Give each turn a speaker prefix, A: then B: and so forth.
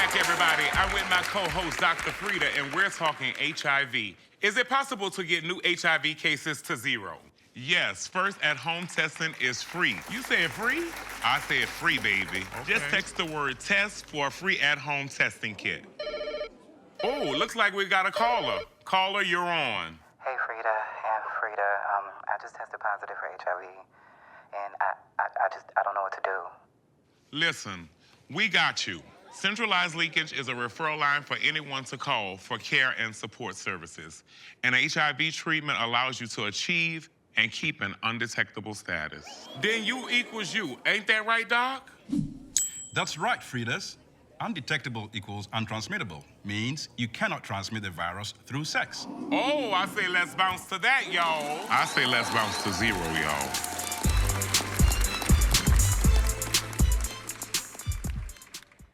A: back, everybody. I'm with my co-host, Dr. Freedia, and we're talking HIV. Is it possible to get new HIV cases to zero?
B: Yes, first at-home testing is free.
A: You said free?
B: I said free, baby.
A: Okay.
B: Just text the word test for a free at-home testing kit.
A: Oh, looks like we got a caller. Caller, you're on.
C: Hey, Frida, I just tested positive for HIV, and I don't know what to do.
B: Listen, we got you. Centralized Linkage is a referral line for anyone to call for care and support services. And HIV treatment allows you to achieve and keep an undetectable status.
A: Then you equals you. Ain't that right, Doc?
D: That's right, Fridas. Undetectable equals untransmittable, means you cannot transmit the virus through sex.
A: Oh, I say let's bounce to that, y'all.
B: I say let's bounce to zero, y'all.